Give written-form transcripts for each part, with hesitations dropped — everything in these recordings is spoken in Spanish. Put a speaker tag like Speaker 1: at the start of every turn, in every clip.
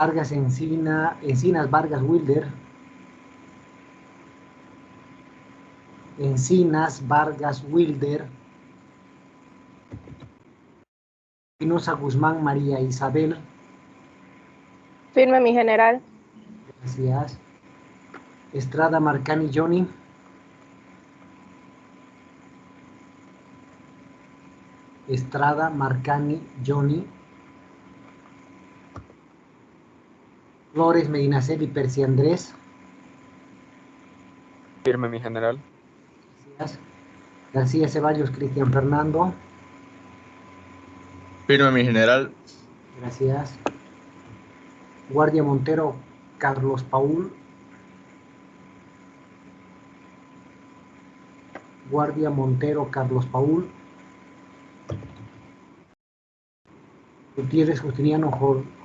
Speaker 1: Vargas Encinas Vargas Wilder. Encinas Vargas Wilder. Espinosa Guzmán María Isabel.
Speaker 2: Firme, mi general.
Speaker 1: Gracias. Estrada Marcani Johnny. Estrada Marcani Johnny. Flores Medinaceli Percy Andrés.
Speaker 3: Firme, mi general.
Speaker 1: Gracias. García Ceballos Cristian Fernando.
Speaker 4: Firme, mi general.
Speaker 1: Gracias. Guardia Montero Carlos Paul. Guardia Montero Carlos Paul. Gutiérrez Justiniano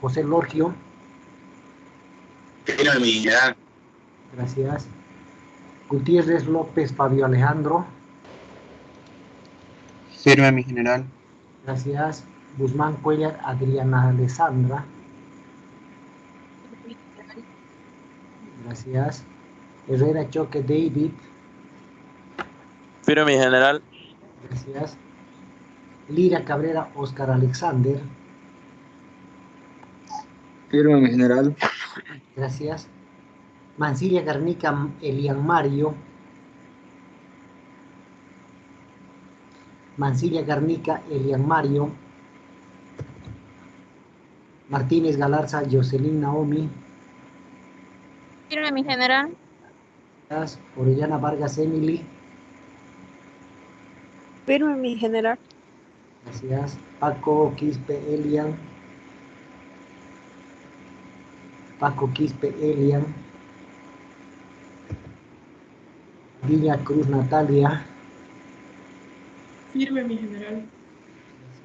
Speaker 1: José Lorgio.
Speaker 4: Firme, mi general.
Speaker 1: Gracias. Gutiérrez López Fabio Alejandro.
Speaker 5: Firme, mi general.
Speaker 1: Gracias. Guzmán Cuellar Adriana Alessandra. Gracias. Herrera Choque David.
Speaker 6: Firme, mi general.
Speaker 1: Gracias. Lira Cabrera Oscar Alexander.
Speaker 4: Firme, mi general.
Speaker 1: Gracias. Mansilla Garnica Elian Mario. Mansilla Garnica Elian Mario. Martínez Galarza Jocelyn Naomi.
Speaker 2: Firme, mi general.
Speaker 1: Gracias. Orellana Vargas Emily.
Speaker 2: Firme, mi general.
Speaker 1: Gracias. Paco Quispe Elian. Paco Quispe Elian. Villa Cruz Natalia.
Speaker 7: Firme, mi general.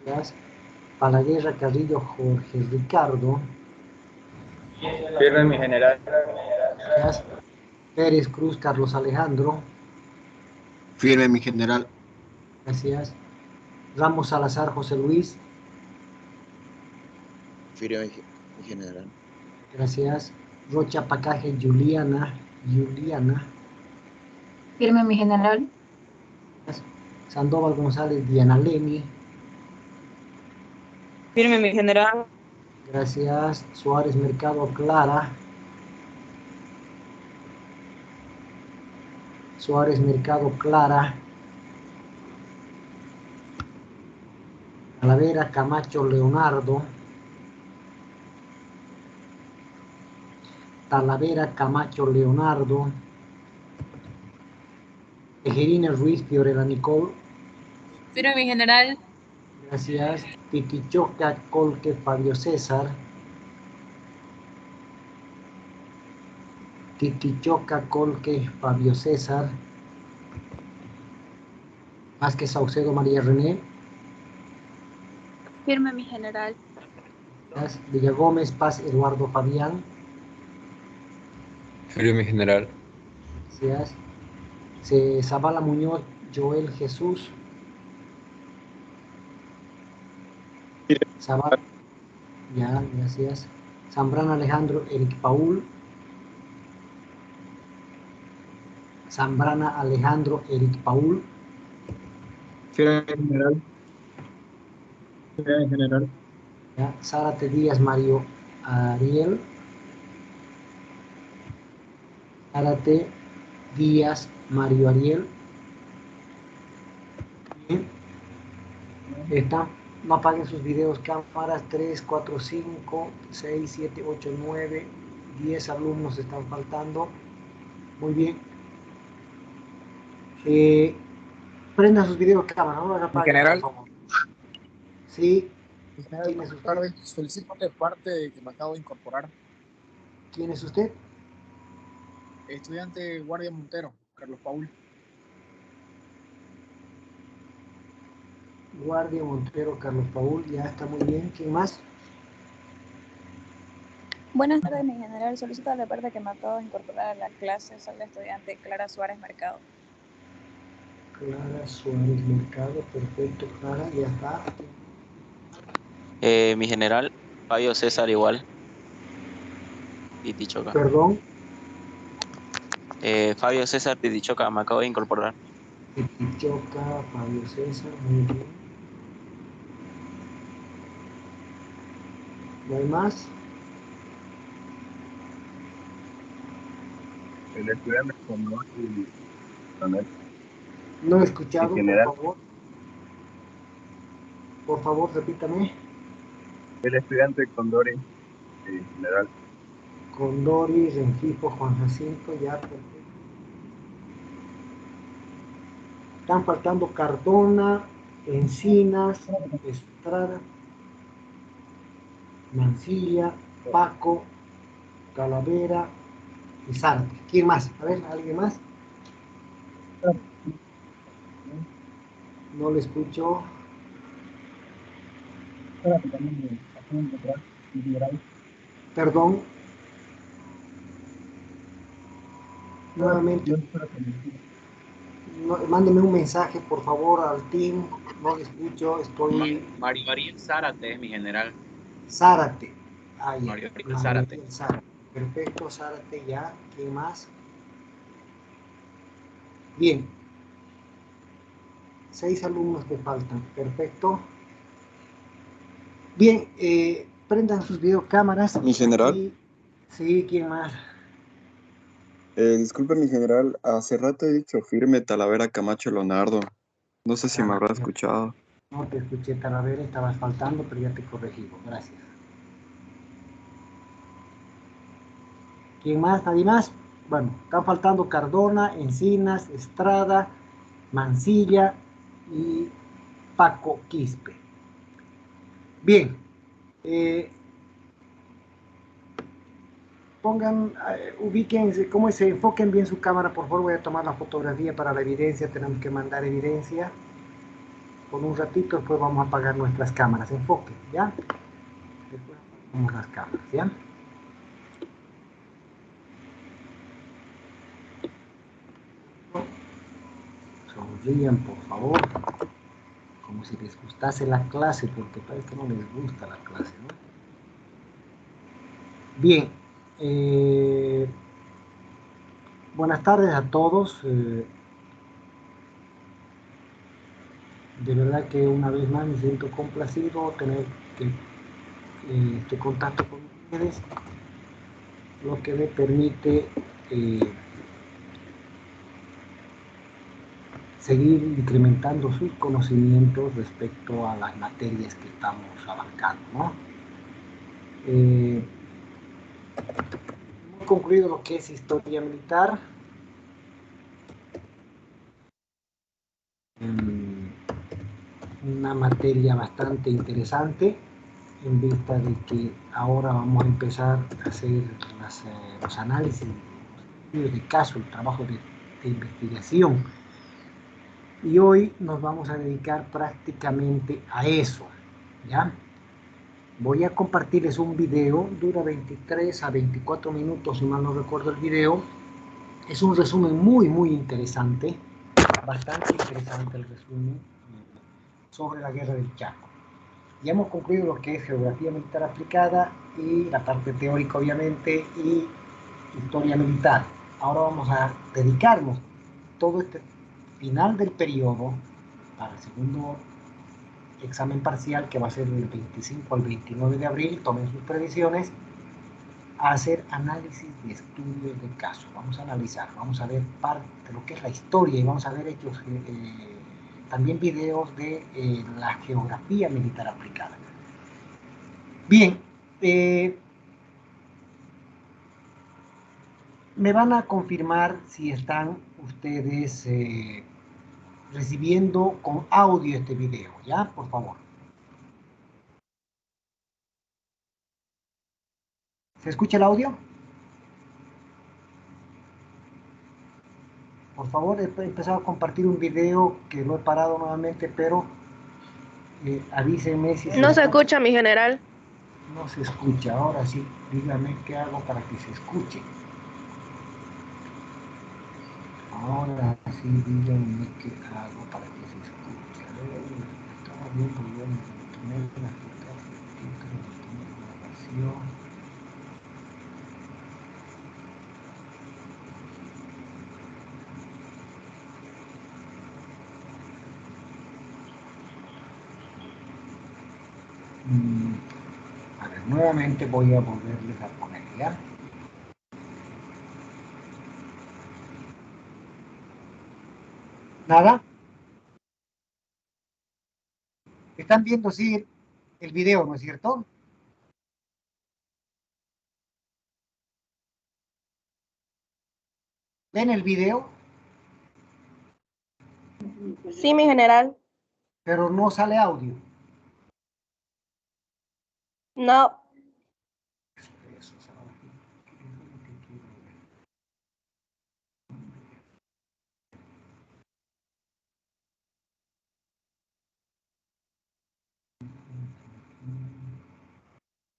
Speaker 1: Gracias. Palaguerra Carrillo Jorge Ricardo.
Speaker 4: Firme, mi general.
Speaker 1: Gracias. Pérez Cruz Carlos Alejandro.
Speaker 4: Firme, mi general.
Speaker 1: Gracias. Ramos Salazar José Luis.
Speaker 8: Firme, mi general.
Speaker 1: Gracias. Rocha Pacaje Juliana.
Speaker 9: Firme, mi general.
Speaker 1: Gracias. Sandoval González Diana Lemi.
Speaker 2: Firme, mi general.
Speaker 1: Gracias. Suárez Mercado Clara. Suárez Mercado Clara. Talavera Camacho Leonardo. Talavera Camacho Leonardo. Tejerina Ruiz Fiorella Nicole.
Speaker 7: Firme, mi general.
Speaker 1: Gracias. Titichoca Colque Fabio César. Titichoca Colque Fabio César. Vázquez Saucedo María René.
Speaker 2: Firme, mi general.
Speaker 1: Gracias. Villagómez Paz Eduardo Fabián.
Speaker 3: Firme, mi general.
Speaker 1: Gracias. Zavala Muñoz Joel Jesús. Zavala. Ya, gracias. Zambrana Alejandro Eric Paul. Zambrana Alejandro Eric Paul.
Speaker 4: Firme, mi general. Firme, mi general.
Speaker 1: Ya. Zárate Díaz Mario Ariel. Zárate Díaz Mario Ariel. Bien. Está. No apaguen sus videos, cámaras 3, 4, 5, 6, 7, 8, 9, 10 alumnos están faltando. Muy bien. Prendan sus videos, cámaras, no las apaguen,
Speaker 10: general.
Speaker 1: por favor. Sí.
Speaker 10: ¿Quién es usted? Solicito de parte que me acabo de incorporar.
Speaker 1: ¿Quién es usted?
Speaker 10: Estudiante Guardia Montero, Carlos Paul.
Speaker 1: Guardia Montero, Carlos Paul, ya está muy bien. ¿Quién más?
Speaker 11: Buenas tardes, mi general. Solicito de parte que me acabo de incorporar a la clase. Soy la estudiante Clara Suárez Mercado.
Speaker 1: Clara Suárez Mercado, perfecto, Clara, ya está.
Speaker 6: Mi general, Fabio César igual.
Speaker 3: Titichoca.
Speaker 1: Perdón,
Speaker 3: Fabio César Titichoca, me acabo de incorporar.
Speaker 1: Titichoca, Fabio César, muy bien. ¿No hay más?
Speaker 5: El estudiante Condori Manuel.
Speaker 1: No he escuchado,
Speaker 5: En general.
Speaker 1: por favor. Por favor, repítame.
Speaker 5: El estudiante Condori en general.
Speaker 1: Condori, Rengifo, Juan Jacinto, ya. Perfecto. Están faltando Cardona, Encinas, Estrada, Mancilla, Paco, Calavera y Zárate. ¿Quién más? A ver, ¿alguien más? No le escucho. Perdón. Nuevamente. Mándeme un mensaje, por favor, al team. No le escucho. Estoy.
Speaker 6: Mario Ariel Zárate es mi general.
Speaker 1: Zárate. Ah, ya.
Speaker 6: Mario Ariel Zárate.
Speaker 1: Zárate. Perfecto, Zárate ya. ¿Quién más? Bien. 6 alumnos te faltan. Perfecto. Bien, prendan sus videocámaras.
Speaker 4: Mi general.
Speaker 1: Y... Sí, ¿quién más?
Speaker 4: Disculpe, mi general, hace rato he dicho firme Talavera Camacho Leonardo. No sé si me habrá escuchado.
Speaker 1: No te escuché, Talavera, estabas faltando, pero ya te corregí. Gracias. ¿Quién más? ¿Nadie más? Bueno, están faltando Cardona, Encinas, Estrada, Mancilla y Paco Quispe. Bien. Ubíquense, ¿cómo se enfoquen bien su cámara? Por favor, voy a tomar la fotografía para la evidencia. Tenemos que mandar evidencia. Por un ratito, después vamos a apagar nuestras cámaras. Enfoquen, ¿ya? Después apagamos las cámaras, ¿ya? Sonrían, por favor, como si les gustase la clase, porque parece que no les gusta la clase, ¿no? Bien, buenas tardes a todos. De verdad que una vez más me siento complacido tener este contacto con ustedes, lo que me permite seguir incrementando sus conocimientos respecto a las materias que estamos abarcando, ¿no? Hemos concluido lo que es historia militar. Una materia bastante interesante en vista de que ahora vamos a empezar a hacer los análisis, los estudios de caso, el trabajo de investigación. Y hoy nos vamos a dedicar prácticamente a eso, ¿ya? Voy a compartirles un video, dura 23 a 24 minutos, si mal no recuerdo el video. Es un resumen muy, muy interesante, bastante interesante el resumen sobre la guerra del Chaco. Ya hemos concluido lo que es geografía militar aplicada y la parte teórica, obviamente, y historia militar. Ahora vamos a dedicarnos todo este final del periodo para el segundo examen parcial, que va a ser del 25 al 29 de abril, tomen sus previsiones, a hacer análisis de estudios de caso. Vamos a analizar, vamos a ver parte de lo que es la historia y vamos a ver hechos, también videos de la geografía militar aplicada. Bien, me van a confirmar si están ustedes recibiendo con audio este video, ¿ya? Por favor. ¿Se escucha el audio? Por favor, he empezado a compartir un video que lo he parado nuevamente, pero avísenme si
Speaker 2: no se escucha, mi general.
Speaker 1: No se escucha. Ahora sí, díganme qué hago para que se escuche. Ahora sí, díganme qué hago para que se escuche. A ver, estamos viendo yo en internet, la grabación. A ver, nuevamente voy a volverles a poner ya. ¿Nada? Están viendo, sí, el video, ¿no es cierto? ¿Ven el video?
Speaker 2: Sí, mi general.
Speaker 1: Pero no sale audio.
Speaker 2: No.
Speaker 1: Eso es ahora que quiero ver.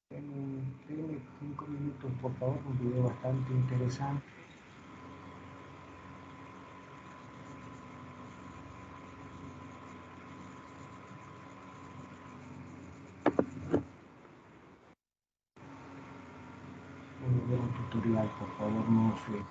Speaker 1: Denme 5 minutos, por favor, un video bastante interesante. Voy a ver un tutorial, por favor, no sé.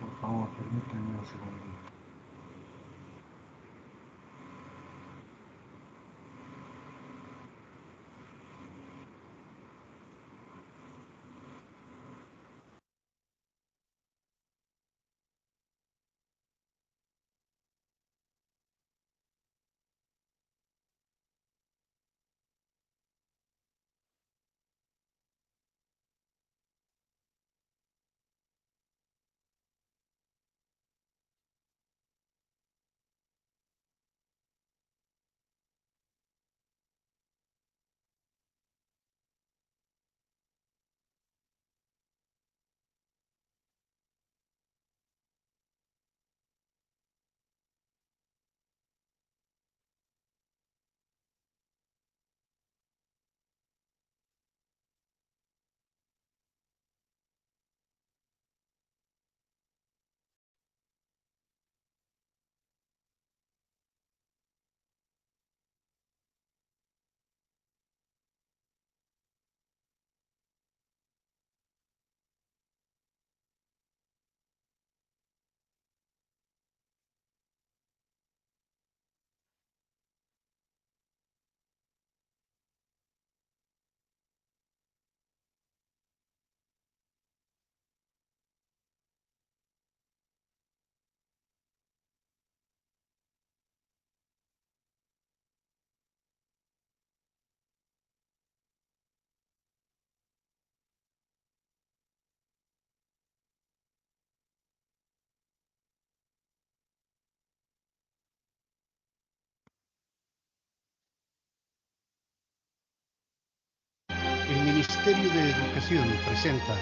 Speaker 1: Por favor, permítanme un segundito.
Speaker 9: El Ministerio de Educación presenta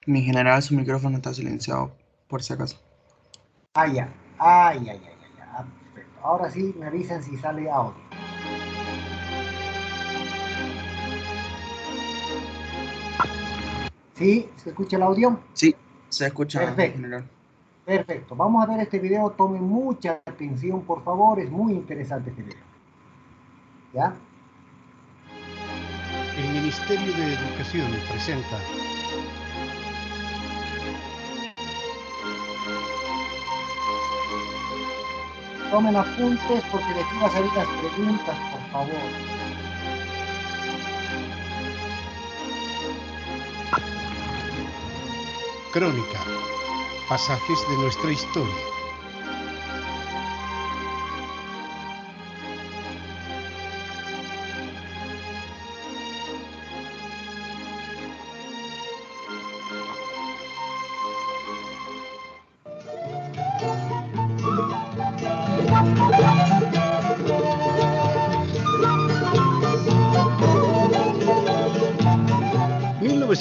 Speaker 12: Mi general, su micrófono está silenciado, por si acaso.
Speaker 1: Ah, ya. Ay. Ah, perfecto. Ahora sí, me avisan si sale audio. ¿Sí? ¿Se escucha el audio?
Speaker 12: Sí, se escucha,
Speaker 1: Perfecto.
Speaker 12: general.
Speaker 1: Perfecto. Vamos a ver este video. Tomen mucha atención, por favor. Es muy interesante este video. ¿Ya?
Speaker 9: El Ministerio de Educación presenta
Speaker 1: Tomen apuntes porque de aquí van a salir las preguntas, por favor.
Speaker 9: Crónica, pasajes de nuestra historia.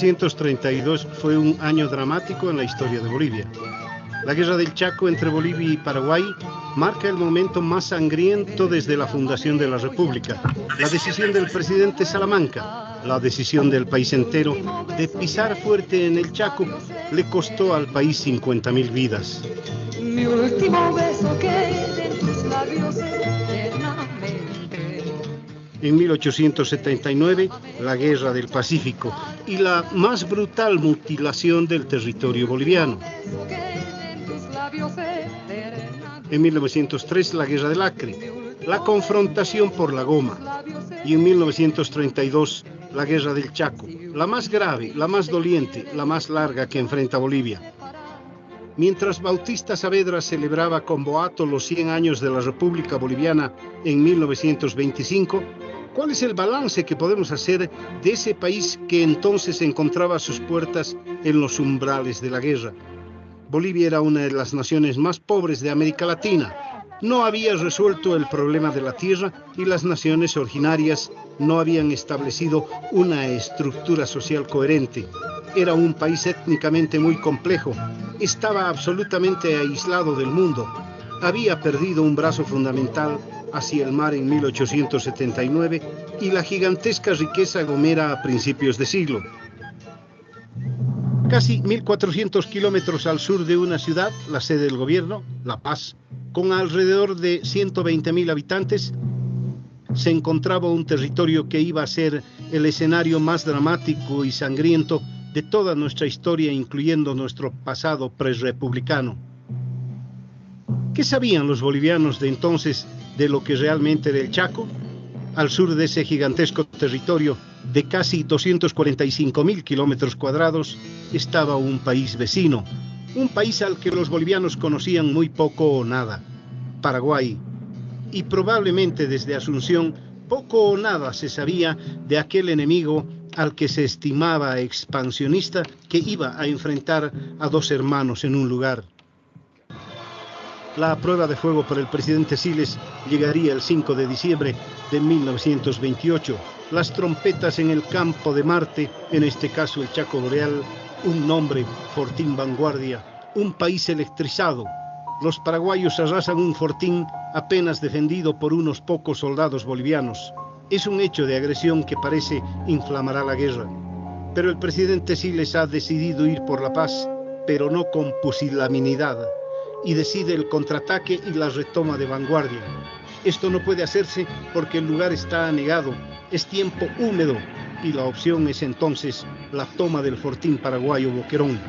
Speaker 9: ...1932 fue un año dramático en la historia de Bolivia. La guerra del Chaco entre Bolivia y Paraguay marca el momento más sangriento desde la fundación de la República. La decisión del presidente Salamanca, la decisión del país entero de pisar fuerte en el Chaco, le costó al país 50.000 vidas.
Speaker 13: Mi último beso queda en tus labios eternamente.
Speaker 9: En 1879, la Guerra del Pacífico y la más brutal mutilación del territorio boliviano. En 1903, la Guerra del Acre, la confrontación por la goma. Y en 1932, la Guerra del Chaco, la más grave, la más doliente, la más larga que enfrenta Bolivia. Mientras Bautista Saavedra celebraba con boato los 100 años de la República Boliviana en 1925, ¿cuál es el balance que podemos hacer de ese país que entonces encontraba sus puertas en los umbrales de la guerra? Bolivia era una de las naciones más pobres de América Latina. No había resuelto el problema de la tierra y las naciones originarias no habían establecido una estructura social coherente. Era un país étnicamente muy complejo. Estaba absolutamente aislado del mundo. Había perdido un brazo fundamental hacia el mar en 1879 y la gigantesca riqueza gomera a principios de siglo. Casi 1.400 kilómetros al sur de una ciudad, la sede del gobierno, La Paz, con alrededor de 120.000 habitantes, se encontraba un territorio que iba a ser el escenario más dramático y sangriento de toda nuestra historia, incluyendo nuestro pasado prerepublicano. ¿Qué sabían los bolivianos de entonces de lo que realmente era el Chaco? Al sur de ese gigantesco territorio de casi 245.000 kilómetros cuadrados estaba un país vecino, un país al que los bolivianos conocían muy poco o nada, Paraguay. Y probablemente desde Asunción poco o nada se sabía de aquel enemigo al que se estimaba expansionista que iba a enfrentar a dos hermanos en un lugar. La prueba de fuego por el presidente Siles llegaría el 5 de diciembre de 1928. Las trompetas en el campo de Marte, en este caso el Chaco Boreal, un nombre, Fortín Vanguardia, un país electrizado. Los paraguayos arrasan un fortín apenas defendido por unos pocos soldados bolivianos. Es un hecho de agresión que parece inflamará la guerra. Pero el presidente Siles ha decidido ir por la paz, pero no con pusilanimidad, y decide el contraataque y la retoma de Vanguardia. Esto no puede hacerse porque el lugar está anegado, es tiempo húmedo, y la opción es entonces la toma del fortín paraguayo Boquerón.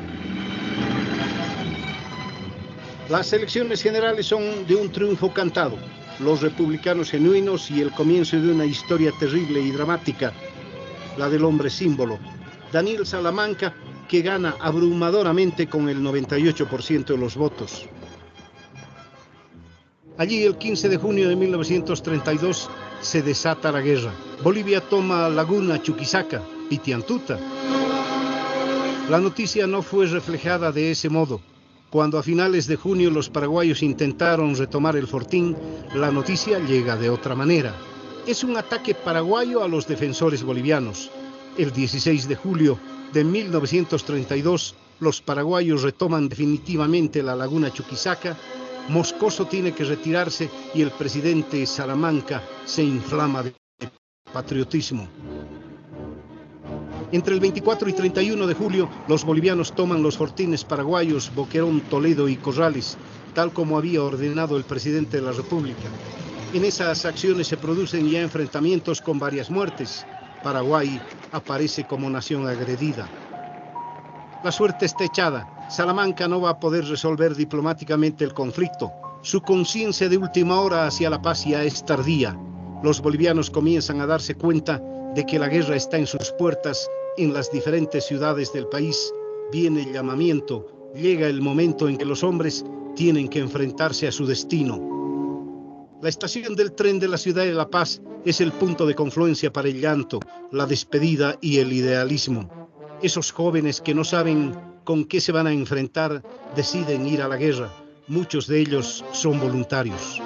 Speaker 9: Las elecciones generales son de un triunfo cantado, los republicanos genuinos y el comienzo de una historia terrible y dramática, la del hombre símbolo, Daniel Salamanca, que gana abrumadoramente con el 98% de los votos. Allí, el 15 de junio de 1932, se desata la guerra. Bolivia toma Laguna, Chuquisaca, Pitiantuta. La noticia no fue reflejada de ese modo. Cuando a finales de junio los paraguayos intentaron retomar el fortín, la noticia llega de otra manera. Es un ataque paraguayo a los defensores bolivianos. El 16 de julio de 1932, los paraguayos retoman definitivamente la Laguna Chuquisaca. Moscoso tiene que retirarse y el presidente Salamanca se inflama de patriotismo. Entre el 24 y 31 de julio, los bolivianos toman los fortines paraguayos Boquerón, Toledo y Corrales, tal como había ordenado el presidente de la República. En esas acciones se producen ya enfrentamientos con varias muertes. Paraguay aparece como nación agredida. La suerte está echada. Salamanca no va a poder resolver diplomáticamente el conflicto. Su conciencia de última hora hacia la paz ya es tardía. Los bolivianos comienzan a darse cuenta de que la guerra está en sus puertas en las diferentes ciudades del país. Viene el llamamiento, llega el momento en que los hombres tienen que enfrentarse a su destino. La estación del tren de la ciudad de La Paz es el punto de confluencia para el llanto, la despedida y el idealismo. Esos jóvenes que no saben con qué se van a enfrentar deciden ir a la guerra. Muchos de ellos son voluntarios.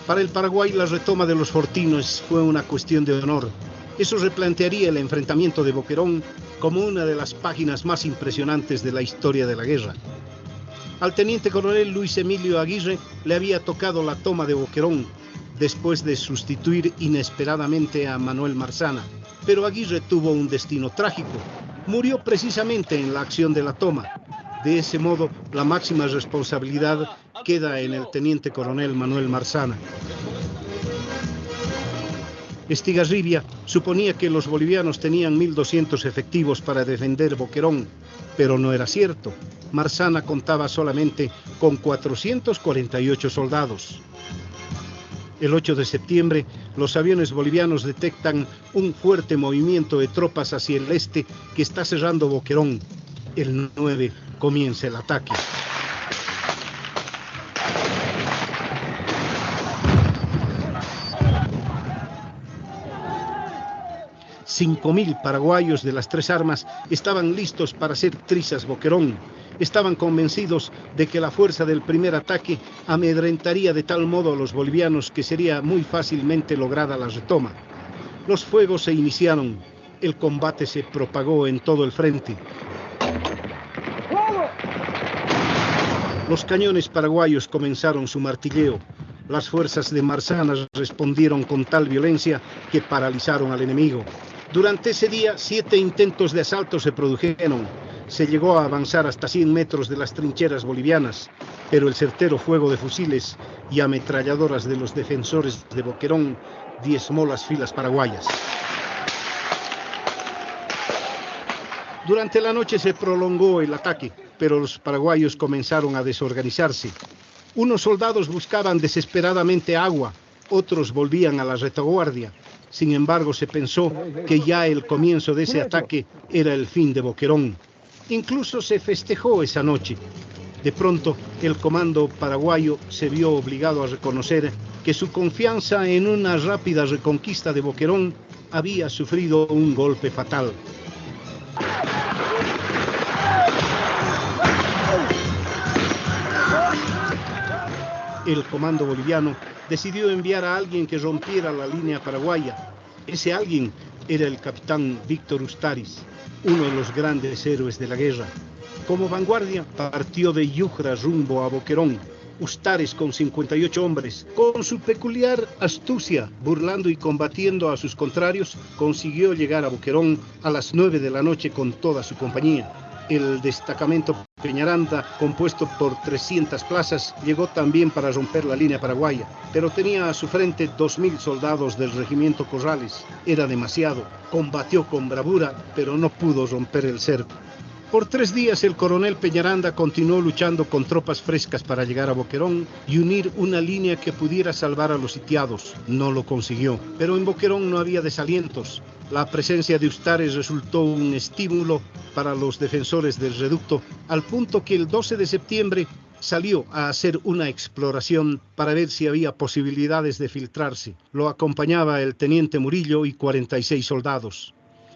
Speaker 9: Para el Paraguay, la retoma de los fortines fue una cuestión de honor. Eso replantearía el enfrentamiento de Boquerón como una de las páginas más impresionantes de la historia de la guerra. Al teniente coronel Luis Emilio Aguirre le había tocado la toma de Boquerón, después de sustituir inesperadamente a Manuel Marzana. Pero Aguirre tuvo un destino trágico. Murió precisamente en la acción de la toma. De ese modo, la máxima responsabilidad queda en el teniente coronel Manuel Marzana. Estigarribia suponía que los bolivianos tenían 1.200 efectivos para defender Boquerón, pero no era cierto. Marzana contaba solamente con 448 soldados. El 8 de septiembre, los aviones bolivianos detectan un fuerte movimiento de tropas hacia el este que está cerrando Boquerón. El 9 comienza el ataque. $5.000 paraguayos de las tres armas estaban listos para hacer trizas Boquerón. Estaban convencidos de que la fuerza del primer ataque amedrentaría de tal modo a los bolivianos que sería muy fácilmente lograda la retoma. Los fuegos se iniciaron. El combate se propagó en todo el frente. Los cañones paraguayos comenzaron su martilleo. Las fuerzas de Marzana respondieron con tal violencia que paralizaron al enemigo. Durante ese día, 7 intentos de asalto se produjeron. Se llegó a avanzar hasta 100 metros de las trincheras bolivianas, pero el certero fuego de fusiles y ametralladoras de los defensores de Boquerón diezmó las filas paraguayas. Durante la noche se prolongó el ataque, pero los paraguayos comenzaron a desorganizarse. Unos soldados buscaban desesperadamente agua, otros volvían a la retaguardia. Sin embargo, se pensó que ya el comienzo de ese ataque era el fin de Boquerón. Incluso se festejó esa noche. De pronto, el comando paraguayo se vio obligado a reconocer que su confianza en una rápida reconquista de Boquerón había sufrido un golpe fatal. El comando boliviano decidió enviar a alguien que rompiera la línea paraguaya. Ese alguien era el capitán Víctor Ustaris, uno de los grandes héroes de la guerra. Como vanguardia, partió de Yujra rumbo a Boquerón. Ustaris, con 58 hombres, con su peculiar astucia, burlando y combatiendo a sus contrarios, consiguió llegar a Boquerón a las 9 de la noche con toda su compañía. El destacamento Peñaranda, compuesto por 300 plazas, llegó también para romper la línea paraguaya, pero tenía a su frente 2.000 soldados del regimiento Corrales. Era demasiado. Combatió con bravura, pero no pudo romper el cerco. Por 3 días el coronel Peñaranda continuó luchando con tropas frescas para llegar a Boquerón y unir una línea que pudiera salvar a los sitiados. No lo consiguió, pero en Boquerón no había desalientos. La presencia de Ustaris resultó un estímulo para los defensores del reducto, al punto que el 12 de septiembre salió a hacer una exploración para ver si había posibilidades de filtrarse. Lo acompañaba el teniente Murillo y 46 soldados.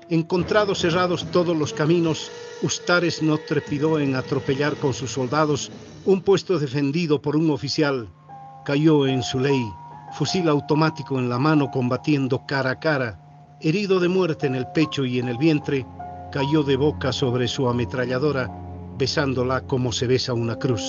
Speaker 9: Encontrados cerrados todos los caminos, Ustaris no trepidó en atropellar con sus soldados un puesto defendido por un oficial. Cayó en su ley, fusil automático en la mano, combatiendo cara a cara. Herido de muerte en el pecho y en el vientre, cayó de boca sobre su ametralladora besándola como se besa una cruz.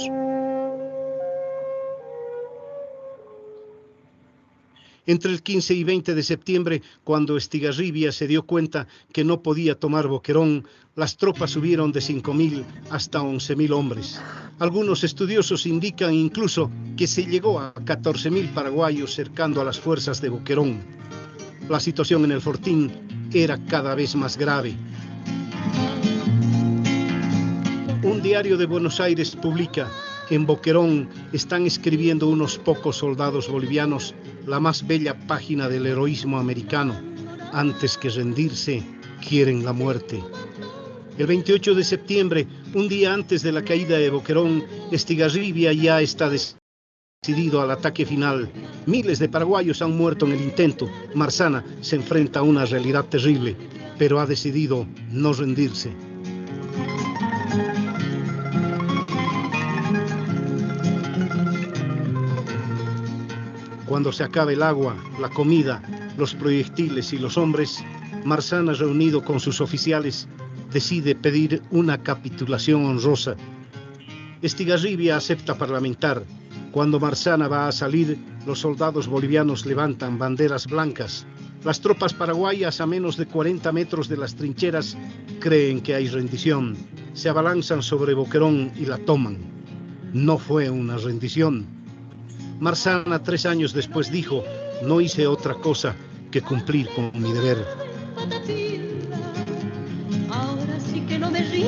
Speaker 9: Entre el 15 y 20 de septiembre, cuando Estigarribia se dio cuenta que no podía tomar Boquerón, las tropas subieron de 5.000 hasta 11.000 hombres. Algunos estudiosos indican incluso que se llegó a 14.000 paraguayos cercando a las fuerzas de Boquerón. La situación en el fortín era cada vez más grave. Un diario de Buenos Aires publica: en Boquerón están escribiendo unos pocos soldados bolivianos la más bella página del heroísmo americano. Antes que rendirse, quieren la muerte. El 28 de septiembre, un día antes de la caída de Boquerón, Estigarribia ya está decidido al ataque final. Miles de paraguayos han muerto en el intento. Marzana se enfrenta a una realidad terrible, pero ha decidido no rendirse. Cuando se acabe el agua, la comida, los proyectiles y los hombres, Marzana, reunido con sus oficiales, decide pedir una capitulación honrosa. Estigarribia acepta parlamentar. Cuando Marzana va a salir, los soldados bolivianos levantan banderas blancas. Las tropas paraguayas, a menos de 40 metros de las trincheras, creen que hay rendición. Se abalanzan sobre Boquerón y la toman. No fue una rendición. Marzana, 3 años después, dijo: no hice otra cosa que cumplir con mi deber.
Speaker 13: Ahora sí que no me río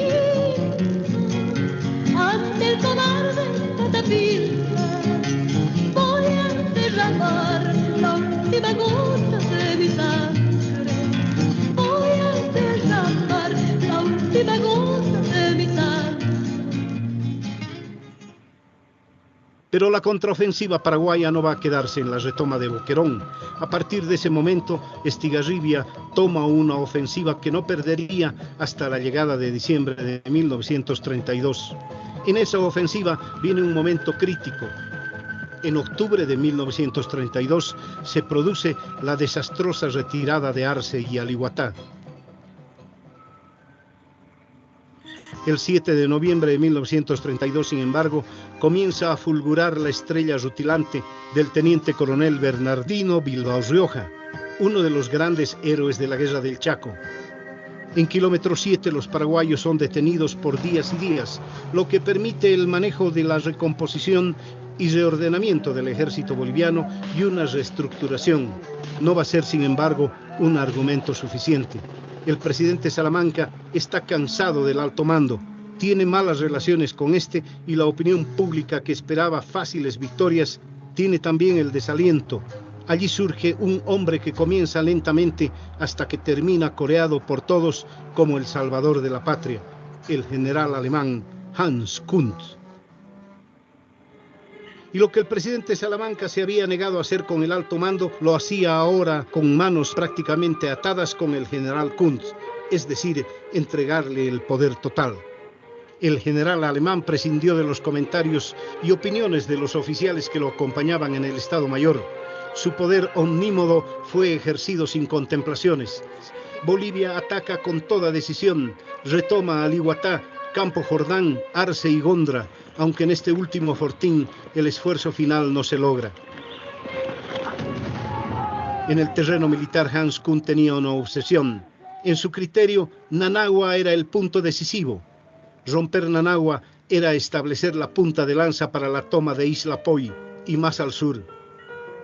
Speaker 13: ante el cobarde Patapilca. Voy a derramar la última gota de mi sangre. Voy a derramar la última gota de mi sangre.
Speaker 9: Pero la contraofensiva paraguaya no va a quedarse en la retoma de Boquerón. A partir de ese momento, Estigarribia toma una ofensiva que no perdería hasta la llegada de diciembre de 1932. En esa ofensiva viene un momento crítico. En octubre de 1932 se produce la desastrosa retirada de Arce y Alihuatá. El 7 de noviembre de 1932, sin embargo, comienza a fulgurar la estrella rutilante del teniente coronel Bernardino Bilbao Rioja, uno de los grandes héroes de la Guerra del Chaco. En kilómetro 7 los paraguayos son detenidos por días y días, lo que permite el manejo de la recomposición y reordenamiento del ejército boliviano y una reestructuración. No va a ser, sin embargo, un argumento suficiente. El presidente Salamanca está cansado del alto mando, tiene malas relaciones con este y la opinión pública que esperaba fáciles victorias tiene también el desaliento. Allí surge un hombre que comienza lentamente hasta que termina coreado por todos como el salvador de la patria, el general alemán Hans Kuntz. Y lo que el presidente Salamanca se había negado a hacer con el alto mando, lo hacía ahora con manos prácticamente atadas con el general Kuntz, es decir, entregarle el poder total. El general alemán prescindió de los comentarios y opiniones de los oficiales que lo acompañaban en el Estado Mayor. Su poder omnímodo fue ejercido sin contemplaciones. Bolivia ataca con toda decisión, retoma Alihuatá, Campo Jordán, Arce y Gondra, aunque en este último fortín el esfuerzo final no se logra. En el terreno militar Hans Kuntz tenía una obsesión. En su criterio, Nanagua era el punto decisivo. Romper Nanagua era establecer la punta de lanza para la toma de Isla Poi y más al sur.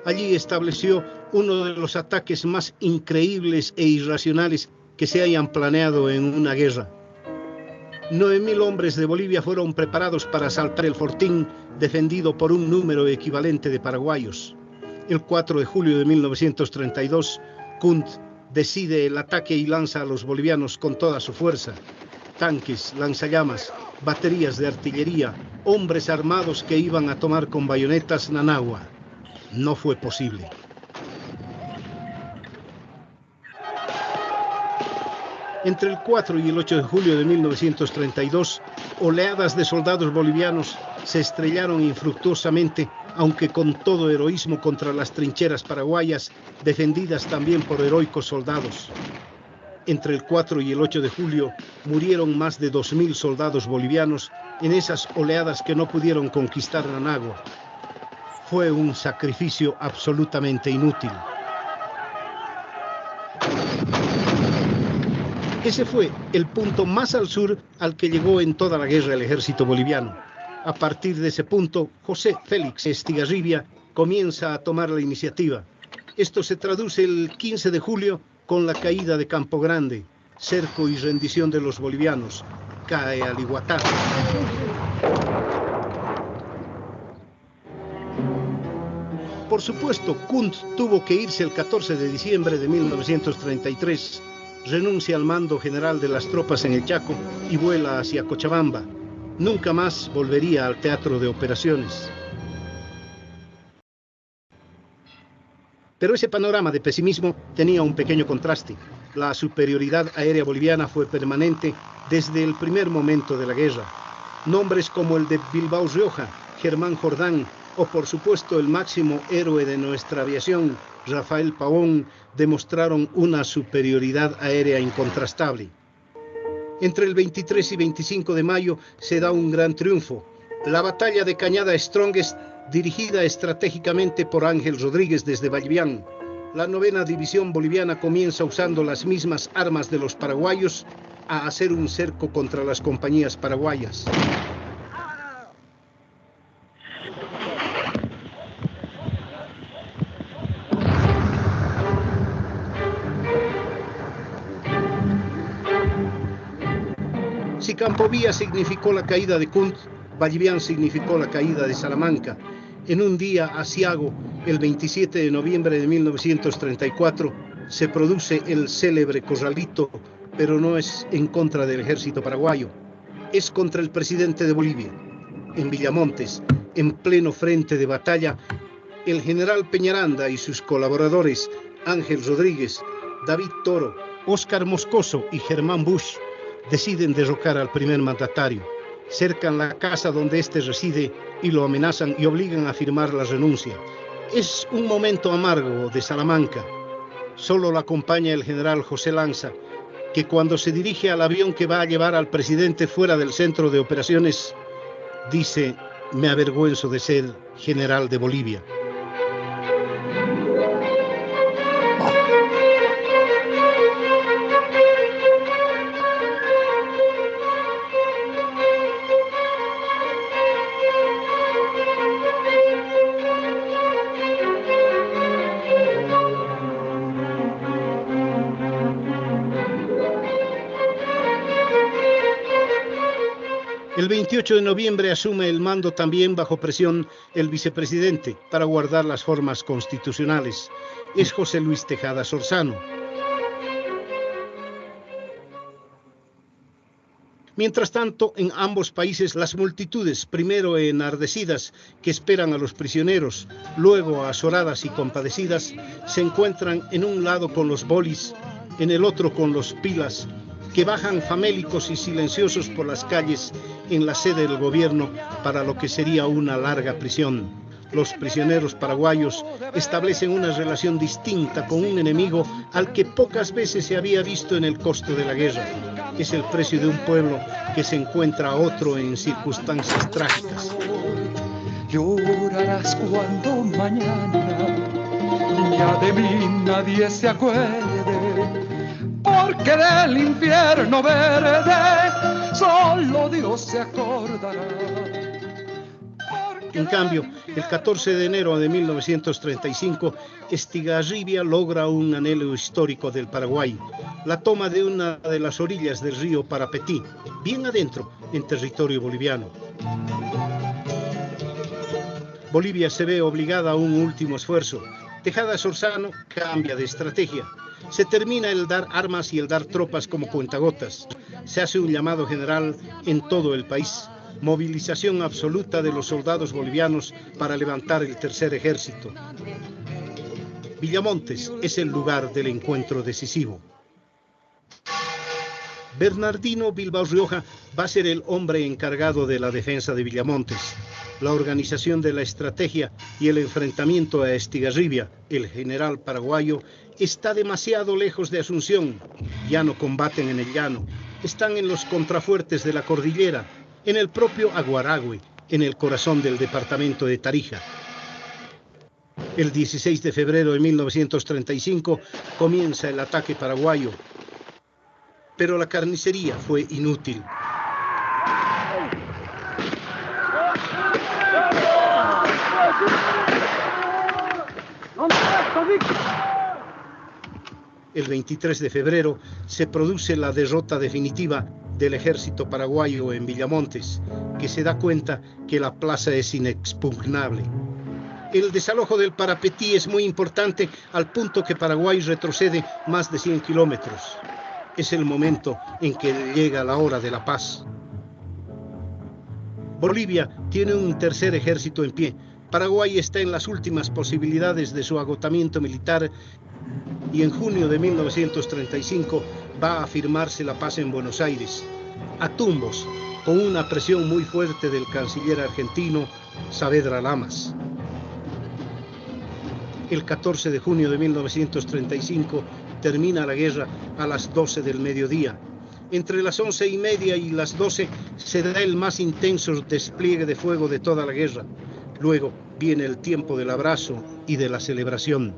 Speaker 9: Allí estableció uno de los ataques más increíbles e irracionales que se hayan planeado en una guerra. 9.000 hombres de Bolivia fueron preparados para asaltar el fortín, defendido por un número equivalente de paraguayos. El 4 de julio de 1932, Kuntz decide el ataque y lanza a los bolivianos con toda su fuerza. Tanques, lanzallamas, baterías de artillería, hombres armados que iban a tomar con bayonetas Nanagua. No fue posible. Entre el 4 y el 8 de julio de 1932, oleadas de soldados bolivianos se estrellaron infructuosamente, aunque con todo heroísmo, contra las trincheras paraguayas, defendidas también por heroicos soldados. Entre el 4 y el 8 de julio murieron más de 2.000 soldados bolivianos en esas oleadas que no pudieron conquistar Managua. Fue un sacrificio absolutamente inútil. Ese fue el punto más al sur al que llegó en toda la guerra el ejército boliviano. A partir de ese punto, José Félix Estigarribia comienza a tomar la iniciativa. Esto se traduce el 15 de julio con la caída de Campo Grande, cerco y rendición de los bolivianos. Cae Aliguatá. Por supuesto, Kunt tuvo que irse el 14 de diciembre de 1933. Renuncia al mando general de las tropas en el Chaco y vuela hacia Cochabamba. Nunca más volvería al teatro de operaciones. Pero ese panorama de pesimismo tenía un pequeño contraste. La superioridad aérea boliviana fue permanente desde el primer momento de la guerra. Nombres como el de Bilbao Rioja, Germán Jordán o por supuesto el máximo héroe de nuestra aviación, Rafael Pavón, demostraron una superioridad aérea incontrastable. Entre el 23 y 25 de mayo se da un gran triunfo. La batalla de Cañada Strongest, dirigida estratégicamente por Ángel Rodríguez desde Vallivián. La 9ª División Boliviana comienza usando las mismas armas de los paraguayos a hacer un cerco contra las compañías paraguayas. Si Campovía significó la caída de Kunt, Vallivián significó la caída de Salamanca. En un día aciago, el 27 de noviembre de 1934, se produce el célebre Corralito, pero no es en contra del ejército paraguayo, es contra el presidente de Bolivia. En Villamontes, en pleno frente de batalla, el general Peñaranda y sus colaboradores, Ángel Rodríguez, David Toro, Óscar Moscoso y Germán Busch, deciden derrocar al primer mandatario. Cercan la casa donde éste reside y lo amenazan y obligan a firmar la renuncia. Es un momento amargo de Salamanca. Solo lo acompaña el general José Lanza, que cuando se dirige al avión que va a llevar al presidente fuera del centro de operaciones, dice: "Me avergüenzo de ser general de Bolivia". El 28 de noviembre asume el mando también bajo presión el vicepresidente para guardar las formas constitucionales. Es José Luis Tejada Sorzano. Mientras tanto, en ambos países las multitudes, primero enardecidas, que esperan a los prisioneros, luego azoradas y compadecidas, se encuentran en un lado con los bolis, en el otro con los pilas, que bajan famélicos y silenciosos por las calles en la sede del gobierno para lo que sería una larga prisión. Los prisioneros paraguayos establecen una relación distinta con un enemigo al que pocas veces se había visto en el costo de la guerra. Es el precio de un pueblo que se encuentra a otro en circunstancias trágicas.
Speaker 13: Llorarás cuando mañana ya de mí nadie se acuerde, porque del infierno verde solo Dios se acordará.
Speaker 9: En cambio, el 14 de enero de 1935, Estigarribia logra un anhelo histórico del Paraguay, la toma de una de las orillas del río Parapetí, bien adentro, en territorio boliviano. Bolivia se ve obligada a un último esfuerzo. Tejada Sorzano cambia de estrategia. Se termina el dar armas y el dar tropas como cuentagotas. Se hace un llamado general en todo el país. Movilización absoluta de los soldados bolivianos para levantar el tercer ejército. Villamontes es el lugar del encuentro decisivo. Bernardino Bilbao Rioja va a ser el hombre encargado de la defensa de Villamontes. la organización de la estrategia y el enfrentamiento a Estigarribia, el general paraguayo, está demasiado lejos de Asunción. Ya no combaten en el llano, están en los contrafuertes de la cordillera, en el propio Aguaragüe, en el corazón del departamento de Tarija. El 16 de febrero de 1935 comienza el ataque paraguayo, pero la carnicería fue inútil. El 23 de febrero se produce la derrota definitiva del ejército paraguayo en Villamontes, que se da cuenta que la plaza es inexpugnable. El desalojo del Parapetí es muy importante al punto que Paraguay retrocede más de 100 kilómetros. Es el momento en que llega la hora de la paz. Bolivia tiene un tercer ejército en pie. Paraguay está en las últimas posibilidades de su agotamiento militar y en junio de 1935 va a firmarse la paz en Buenos Aires, a tumbos, con una presión muy fuerte del canciller argentino Saavedra Lamas. El 14 de junio de 1935 termina la guerra a las 12 del mediodía. Entre las 11:30 y las 12 se da el más intenso despliegue de fuego de toda la guerra. Luego viene el tiempo del abrazo y de la celebración.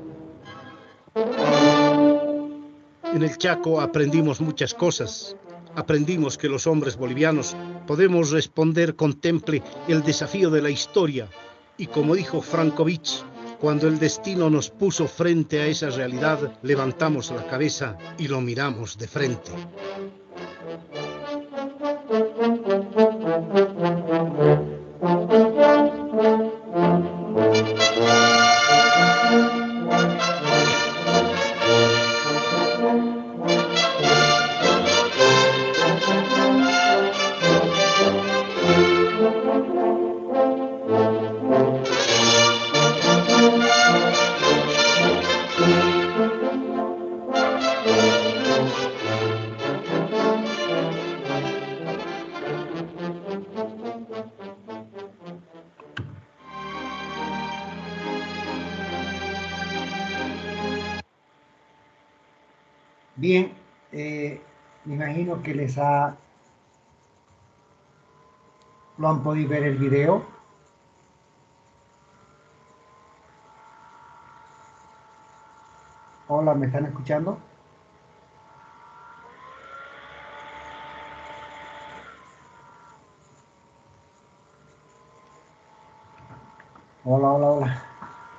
Speaker 9: En el Chaco aprendimos muchas cosas. Aprendimos que los hombres bolivianos podemos responder con temple el desafío de la historia. Y como dijo Frankovich, cuando el destino nos puso frente a esa realidad, levantamos la cabeza y lo miramos de frente.
Speaker 1: Bien, me imagino que lo han podido ver el video. Hola, ¿me están escuchando? Hola, hola, hola.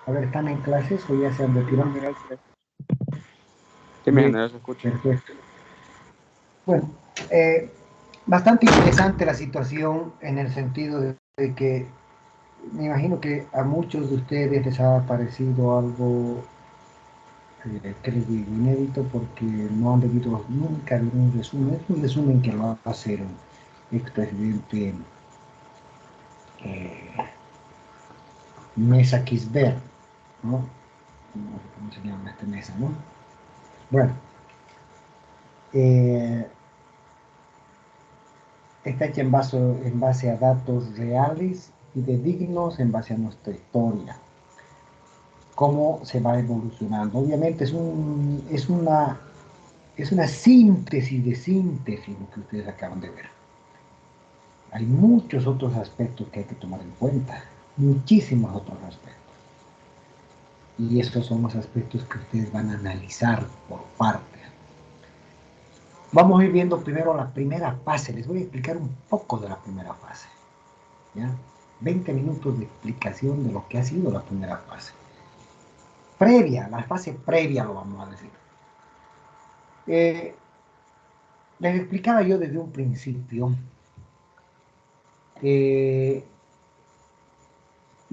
Speaker 1: A ver, ¿están en clases o ya se han retirado?
Speaker 4: Sí, mi general se escucha.
Speaker 1: Perfecto. Bueno, bastante interesante la situación en el sentido de que me imagino que a muchos de ustedes les ha parecido algo, que les digo, inédito, porque no han debido nunca ver un resumen. Es un resumen que lo va a hacer el expresidente Mesa Kisber, ¿no? No sé cómo se llama esta mesa, ¿no? Bueno, está hecha en base a datos reales y dignos en base a nuestra historia. Cómo se va evolucionando. Obviamente es una síntesis de síntesis lo que ustedes acaban de ver. Hay muchos otros aspectos que hay que tomar en cuenta, muchísimos otros aspectos. Y estos son los aspectos que ustedes van a analizar por partes. Vamos a ir viendo primero la primera fase. Les voy a explicar un poco de la primera fase, ¿ya? 20 minutos de explicación de lo que ha sido la primera fase. La fase previa lo vamos a decir. Les explicaba yo desde un principio. Les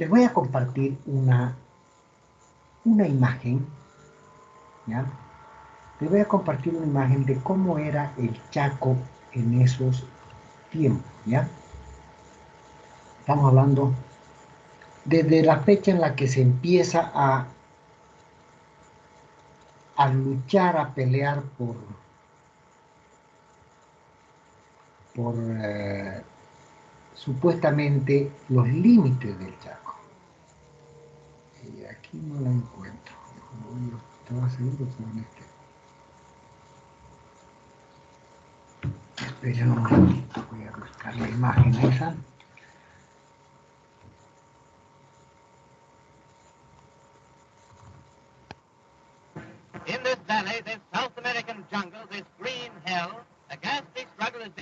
Speaker 1: voy a compartir una imagen, ¿ya? Les voy a compartir una imagen de cómo era el Chaco en esos tiempos, ¿ya? Estamos hablando desde la fecha en la que se empieza a luchar, a pelear supuestamente los límites del Chaco. Y aquí no la encuentro. Yo estaba seguro que en este. Esperen un momentito, voy a buscar la imagen esa.
Speaker 14: In this valley, this South American jungle, this green hell, a ghastly struggle is...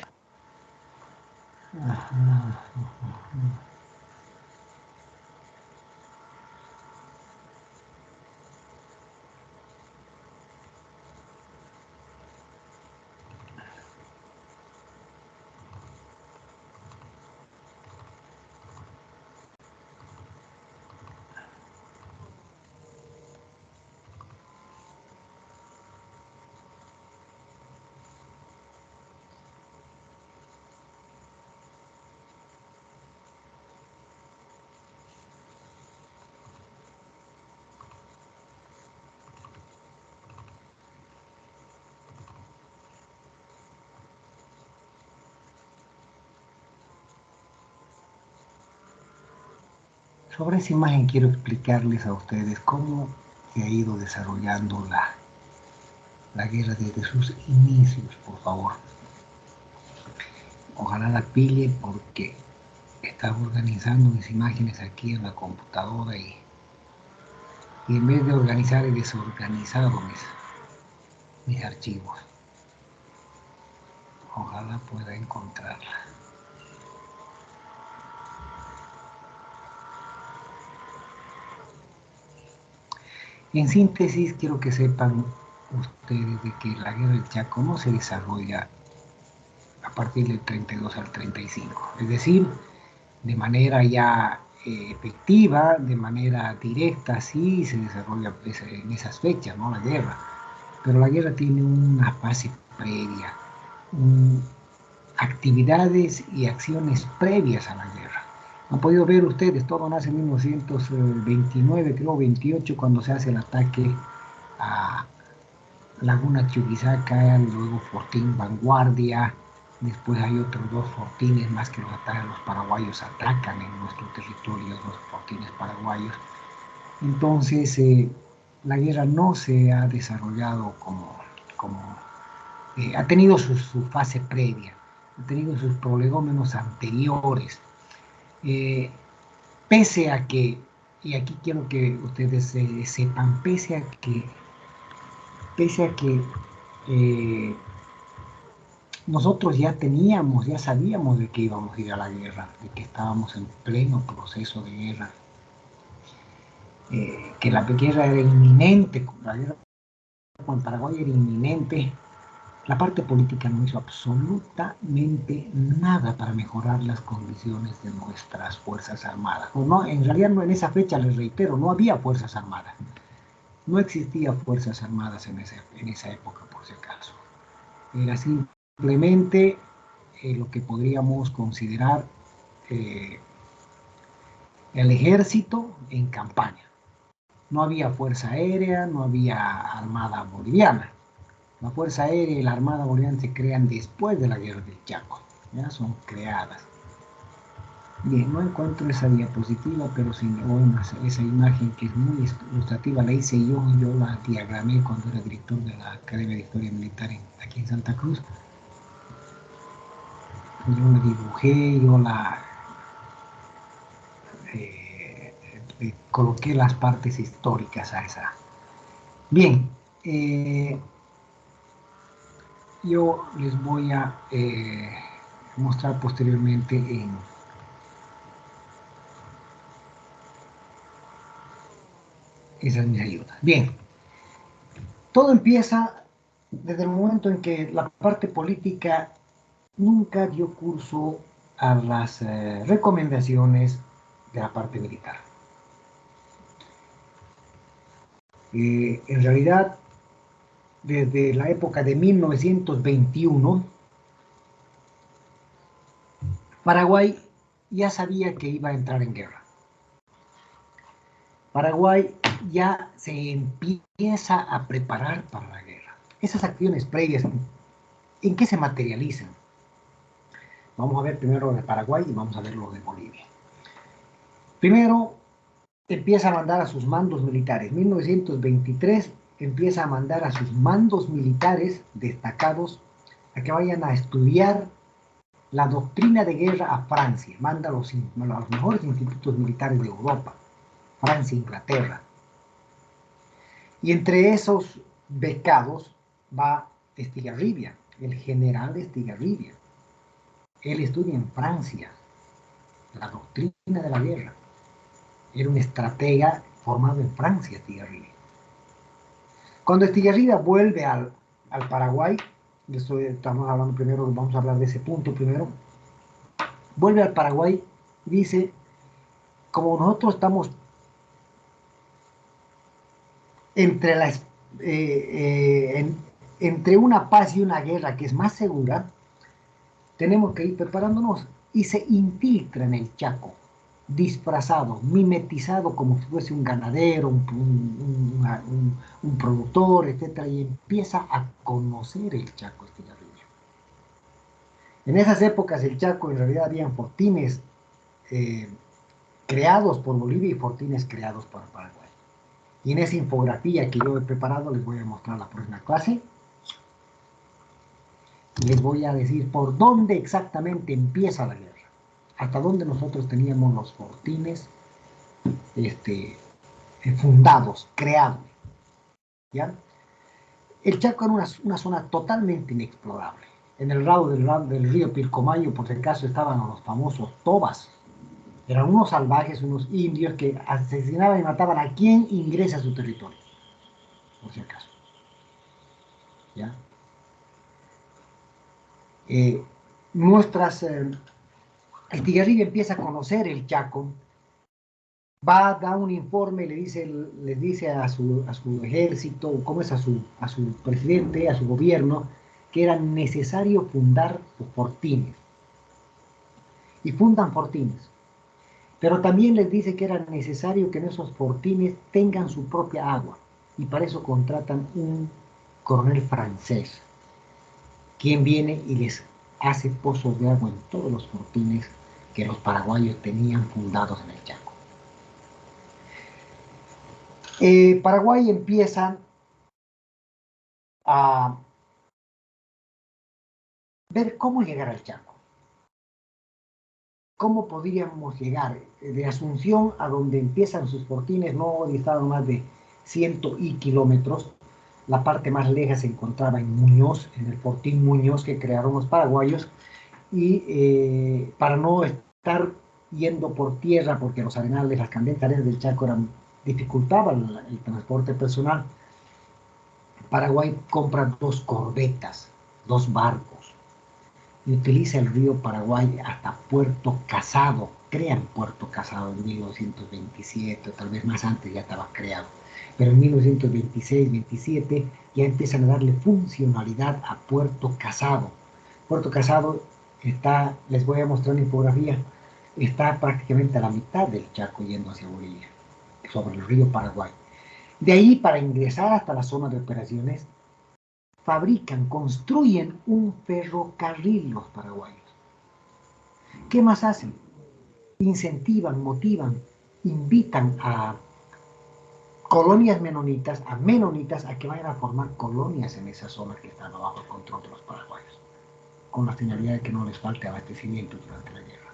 Speaker 1: Sobre esa imagen quiero explicarles a ustedes cómo se ha ido desarrollando la guerra desde sus inicios, por favor. Ojalá la pille porque estaba organizando mis imágenes aquí en la computadora y en vez de organizar he desorganizado mis archivos. Ojalá pueda encontrarla. En síntesis, quiero que sepan ustedes de que la guerra del Chaco no se desarrolla a partir del 32 al 35, es decir, de manera ya efectiva, de manera directa, sí se desarrolla en esas fechas, ¿no? La guerra, pero la guerra tiene una fase previa, actividades y acciones previas a la guerra. Han podido ver ustedes, todo nace en 1929, creo 28, cuando se hace el ataque a Laguna Chuquisaca, luego Fortín Vanguardia, después hay otros dos fortines más que los paraguayos atacan en nuestro territorio, los fortines paraguayos. Entonces, la guerra no se ha desarrollado ha tenido su fase previa, ha tenido sus prolegómenos anteriores. Pese a que, y aquí quiero que ustedes sepan, pese a que nosotros ya sabíamos de que íbamos a ir a la guerra, de que estábamos en pleno proceso de guerra, que la guerra era inminente, la guerra con Paraguay era inminente. La parte política no hizo absolutamente nada para mejorar las condiciones de nuestras Fuerzas Armadas. No, en realidad no, en esa fecha, les reitero, no había Fuerzas Armadas. No existía Fuerzas Armadas en esa época, por si acaso. Era simplemente lo que podríamos considerar el ejército en campaña. No había Fuerza Aérea, no había Armada Boliviana. La Fuerza Aérea y la Armada Boliviana se crean después de la Guerra del Chaco, ya son creadas. Bien, no encuentro esa diapositiva, pero sí, esa imagen que es muy ilustrativa, la hice yo la diagramé cuando era director de la Academia de Historia Militar aquí en Santa Cruz. Yo la dibujé, le coloqué las partes históricas a esa. Bien, yo les voy a mostrar posteriormente en esas mis ayudas. Bien, todo empieza desde el momento en que la parte política nunca dio curso a las recomendaciones de la parte militar. En realidad, desde la época de 1921, Paraguay ya sabía que iba a entrar en guerra. Paraguay ya se empieza a preparar para la guerra. Esas acciones previas, ¿en qué se materializan? Vamos a ver primero lo de Paraguay y vamos a ver lo de Bolivia. Primero, empieza a mandar a sus mandos militares. 1923 empieza a mandar a sus mandos militares destacados a que vayan a estudiar la doctrina de guerra a Francia. Manda a los mejores institutos militares de Europa, Francia, Inglaterra. Y entre esos becados va Estigarribia, el general de Estigarribia. Él estudia en Francia la doctrina de la guerra. Era un estratega formado en Francia, Estigarribia. Cuando Estigarribia vuelve al Paraguay, estamos hablando primero, vamos a hablar de ese punto primero, vuelve al Paraguay y dice, como nosotros estamos entre entre una paz y una guerra que es más segura, tenemos que ir preparándonos, y se infiltra en el Chaco, disfrazado, mimetizado como si fuese un ganadero, un productor, etc. Y empieza a conocer el Chaco Estigarribia. En esas épocas el Chaco en realidad habían fortines creados por Bolivia y fortines creados por Paraguay. Y en esa infografía que yo he preparado les voy a mostrar la próxima clase. Y les voy a decir por dónde exactamente empieza la guerra. Hasta dónde nosotros teníamos los fortines fundados, creados. ¿Ya? El Chaco era una zona totalmente inexplorable. En el lado del río Pilcomayo, por si acaso, estaban los famosos tobas. Eran unos salvajes, unos indios que asesinaban y mataban a quien ingresa a su territorio, por si acaso. ¿Ya? Estigarribia empieza a conocer el Chaco, va a dar un informe, les dice a su ejército, como es a su presidente, a su gobierno, que era necesario fundar fortines. Y fundan fortines. Pero también les dice que era necesario que en esos fortines tengan su propia agua. Y para eso contratan un coronel francés, quien viene y les hace pozos de agua en todos los fortines que los paraguayos tenían fundados en el Chaco. Paraguay empieza a ver cómo llegar al Chaco. ¿Cómo podríamos llegar? De Asunción a donde empiezan sus fortines no distaban más de 100 kilómetros. La parte más lejos se encontraba en Muñoz, en el fortín Muñoz que crearon los paraguayos. Y para no estar yendo por tierra, porque los arenales, las candentes arenas del Chaco dificultaban el transporte personal, Paraguay compra 2 corbetas, 2 barcos. Y utiliza el río Paraguay hasta Puerto Casado. Crean Puerto Casado en 1927, tal vez más antes ya estaba creado. Pero en 1926-27 ya empiezan a darle funcionalidad a Puerto Casado. Puerto Casado está, les voy a mostrar una infografía, está prácticamente a la mitad del Chaco yendo hacia Bolivia, sobre el río Paraguay. De ahí, para ingresar hasta la zona de operaciones, construyen un ferrocarril los paraguayos. ¿Qué más hacen? Incentivan, motivan, invitan a colonias menonitas, a que vayan a formar colonias en esa zona que están bajo el control de los paraguayos, con la finalidad de que no les falte abastecimiento durante la guerra.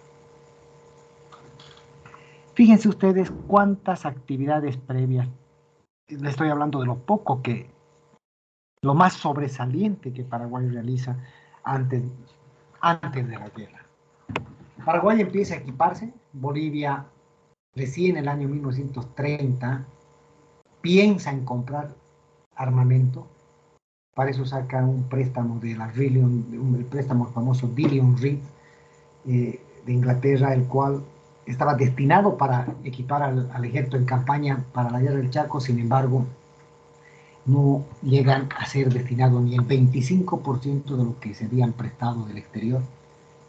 Speaker 1: Fíjense ustedes cuántas actividades previas, les estoy hablando de lo más sobresaliente que Paraguay realiza antes de la guerra. Paraguay empieza a equiparse, Bolivia recién en el año 1930 piensa en comprar armamento, para eso saca un préstamo de la el préstamo famoso Dillion Reed de Inglaterra, el cual estaba destinado para equipar al ejército en campaña para la guerra del Chaco. Sin embargo, no llegan a ser destinados ni el 25% de lo que se habían prestado del exterior.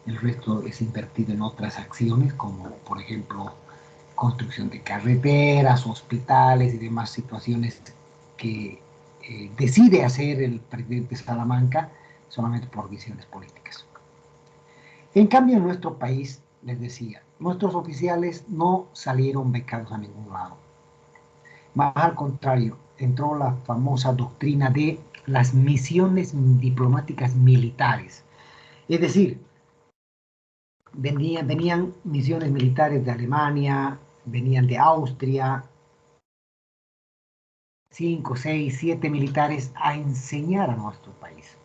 Speaker 1: El resto es invertido en otras acciones, como por ejemplo construcción de carreteras, hospitales y demás situaciones que decide hacer el presidente Salamanca solamente por visiones políticas. En cambio, en nuestro país, les decía, nuestros oficiales no salieron becados a ningún lado. Más al contrario, entró la famosa doctrina de las misiones diplomáticas militares. Es decir, venían misiones militares de Alemania, venían de Austria, 5, 6, 7 militares a enseñar a nuestro país.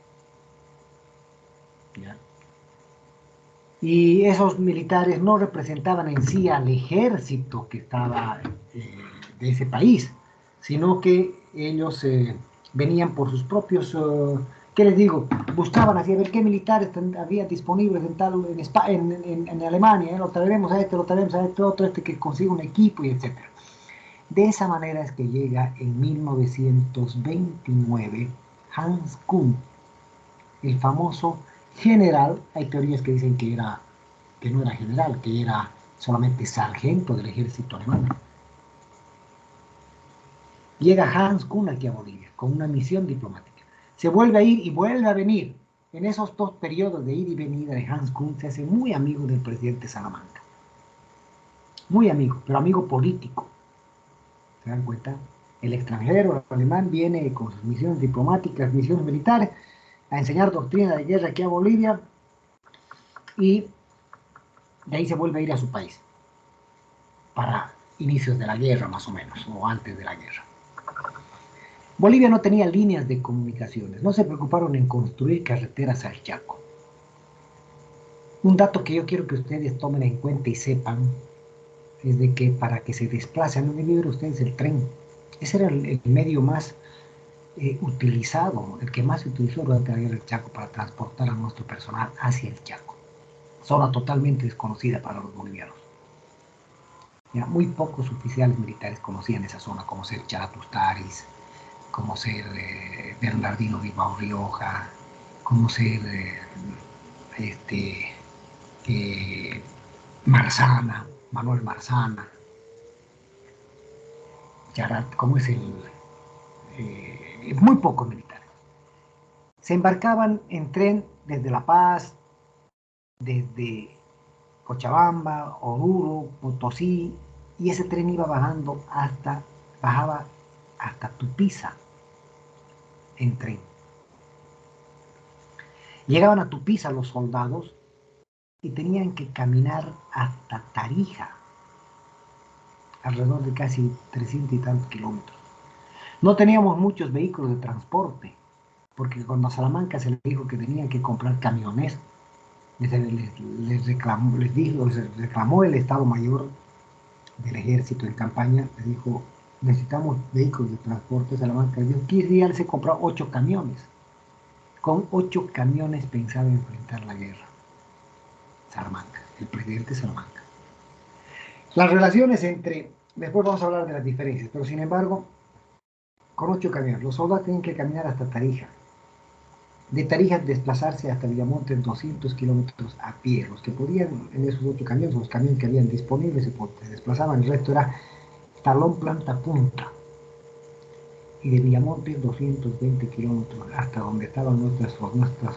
Speaker 1: ¿Ya? Y esos militares no representaban en sí al ejército que estaba de ese país, sino que ellos venían por sus propios, ¿qué les digo? Buscaban así a ver qué militares había disponibles en Alemania, lo traeremos a este, otro, este que consiga un equipo, y etc. De esa manera es que llega en 1929 Hans Kuhn, el famoso general. Hay teorías que dicen que no era general, que era solamente sargento del ejército alemán. Llega Hans Kuhn aquí a Bolivia con una misión diplomática. Se vuelve a ir y vuelve a venir. En esos 2 periodos de ida y venida de Hans Kuhn se hace muy amigo del presidente Salamanca. Muy amigo, pero amigo político. ¿Se dan cuenta? El extranjero, el alemán, viene con sus misiones diplomáticas, misiones militares, a enseñar doctrina de guerra aquí a Bolivia, y de ahí se vuelve a ir a su país para inicios de la guerra, más o menos, o antes de la guerra. Bolivia no tenía líneas de comunicaciones, no se preocuparon en construir carreteras al Chaco. Un dato que yo quiero que ustedes tomen en cuenta y sepan es de que para que se desplacen, no deben ver ustedes el tren. Ese era el medio más utilizado, el que más se utilizó durante la guerra del Chaco para transportar a nuestro personal hacia el Chaco. Zona totalmente desconocida para los bolivianos. Ya, muy pocos oficiales militares conocían esa zona, como ser Charatustaris, como ser Bernardino Bilbao Rioja, como ser Marzana, Manuel Marzana, Charat, como es muy pocos militares. Se embarcaban en tren desde La Paz, desde Cochabamba, Oruro, Potosí, y ese tren iba bajaba hasta Tupiza en tren. Llegaban a Tupiza los soldados y tenían que caminar hasta Tarija, alrededor de casi 300 y tantos kilómetros. No teníamos muchos vehículos de transporte, porque cuando a Salamanca se les dijo que tenían que comprar camiones, les reclamó el Estado Mayor del Ejército en campaña, les dijo, necesitamos vehículos de transporte. Salamanca dijo, quería se compró 8 camiones. Con 8 camiones pensaba enfrentar la guerra. Salamanca, el presidente Salamanca. Las relaciones después vamos a hablar de las diferencias, pero sin embargo, con 8 camiones, los soldados tienen que caminar hasta Tarija. De Tarija desplazarse hasta Villamonte en 200 kilómetros a pie. Los que podían en esos 8 camiones, los camiones que habían disponibles, se desplazaban. El resto era talón, planta, punta. Y de Villamonte 220 kilómetros hasta donde estaban nuestras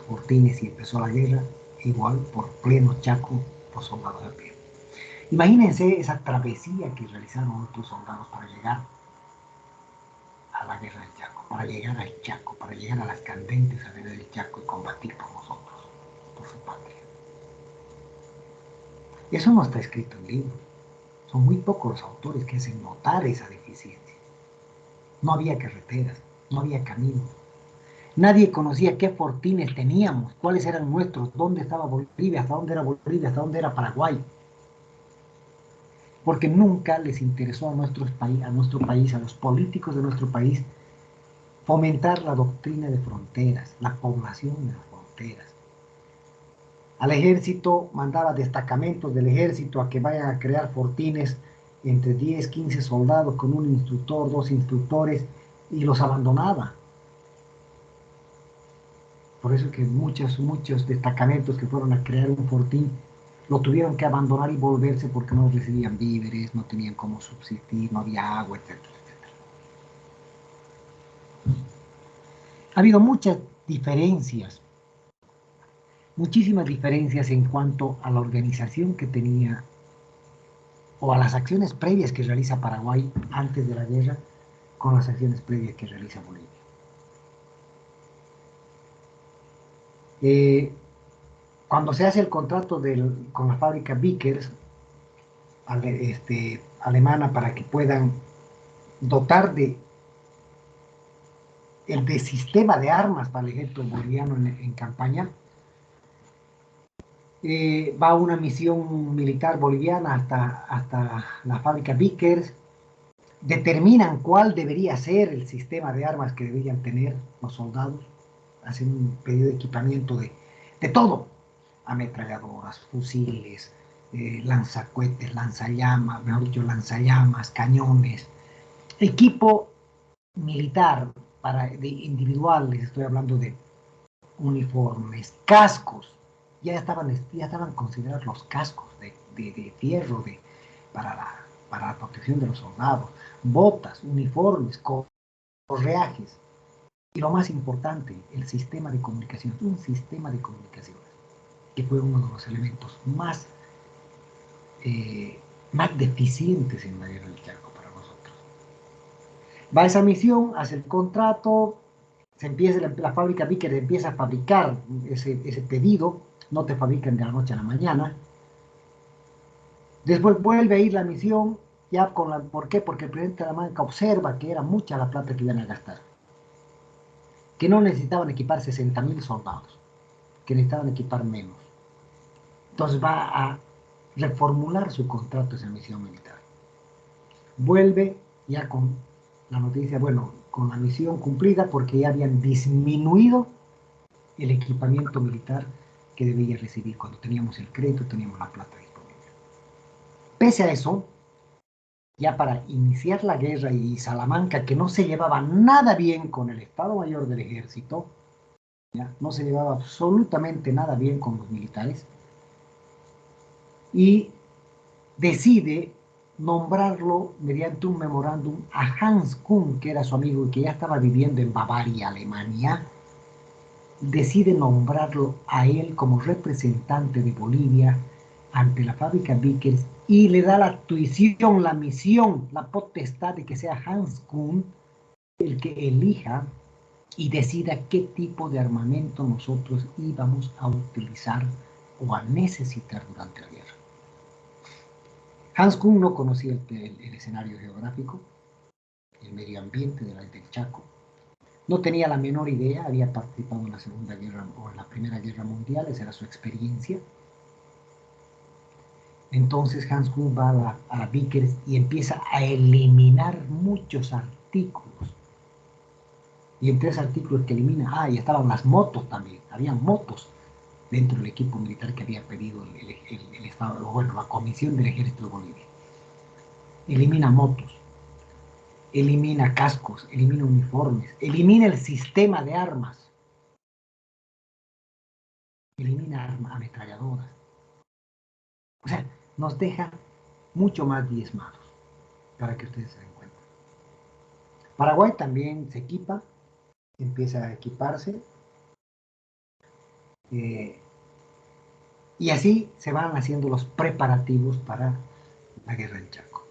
Speaker 1: fortines, y empezó la guerra, igual por pleno Chaco, los soldados a pie. Imagínense esa travesía que realizaron nuestros soldados para llegar a la guerra del Chaco, para llegar al Chaco, para llegar a las candentes avenidas del Chaco y combatir por nosotros, por su patria. Eso no está escrito en libros. Son muy pocos los autores que hacen notar esa deficiencia. No había carreteras, no había caminos. Nadie conocía qué fortines teníamos, cuáles eran nuestros, dónde estaba Bolivia, hasta dónde era Bolivia, hasta dónde era Paraguay. Porque nunca les interesó a nuestro país, a los políticos de nuestro país, fomentar la doctrina de fronteras, la población de las fronteras. Al ejército mandaba destacamentos del ejército a que vayan a crear fortines entre 10, 15 soldados con un instructor, 2 instructores, y los abandonaba. Por eso que muchos destacamentos que fueron a crear un fortín lo tuvieron que abandonar y volverse porque no recibían víveres, no tenían cómo subsistir, no había agua, etc. Ha habido muchas diferencias muchísimas diferencias en cuanto a la organización que tenía o a las acciones previas que realiza Paraguay antes de la guerra con las acciones previas que realiza Bolivia. Cuando se hace el contrato con la fábrica Vickers alemana para que puedan dotar de sistema de armas para el ejército boliviano en campaña, va una misión militar boliviana hasta la fábrica Vickers, determinan cuál debería ser el sistema de armas que deberían tener los soldados, hacen un pedido de equipamiento de todo, ametralladoras, fusiles, lanzacohetes, lanzallamas, mejor dicho, lanzallamas, cañones, equipo militar individual, les estoy hablando de uniformes, cascos, ya estaban considerados los cascos de fierro para la protección de los soldados, botas, uniformes, correajes, y lo más importante, el sistema de comunicación, un sistema de comunicaciones, que fue uno de los elementos más deficientes en la guerra del Chaco para nosotros. Va a esa misión, hace el contrato, la fábrica Vickers empieza a fabricar ese pedido, no te fabrican de la noche a la mañana. Después vuelve a ir la misión, ya ¿por qué? Porque el presidente Salamanca observa que era mucha la plata que iban a gastar, que no necesitaban equipar 60.000 soldados, que necesitaban equipar menos. Entonces va a reformular su contrato esa misión militar. Vuelve ya con la noticia, bueno, con la misión cumplida, porque ya habían disminuido el equipamiento militar que debía recibir. Cuando teníamos el crédito, teníamos la plata disponible. Pese a eso, ya para iniciar la guerra, y Salamanca, que no se llevaba nada bien con el Estado Mayor del Ejército, ¿ya? No se llevaba absolutamente nada bien con los militares, y decide nombrarlo mediante un memorándum a Hans Kuhn, que era su amigo y que ya estaba viviendo en Bavaria, Alemania. Decide nombrarlo a él como representante de Bolivia ante la fábrica Vickers, y le da la tuición, la misión, la potestad de que sea Hans Kuhn el que elija y decida qué tipo de armamento nosotros íbamos a utilizar o a necesitar durante la guerra. Hans Kuhn no conocía el escenario geográfico, el medio ambiente del Chaco. No tenía la menor idea, había participado en la Segunda Guerra o en la Primera Guerra Mundial, esa era su experiencia. Entonces Hans Kuhn va a Vickers y empieza a eliminar muchos artículos. Y entre esos artículos que elimina, y estaban las motos también, habían motos dentro del equipo militar que había pedido el Estado, bueno, la Comisión del Ejército de Bolivia. Elimina motos, elimina cascos, elimina uniformes, elimina el sistema de armas, elimina ametralladoras. O sea, nos deja mucho más diezmados, para que ustedes se den cuenta. Paraguay también se equipa, empieza a equiparse, y así se van haciendo los preparativos para la guerra del Chaco.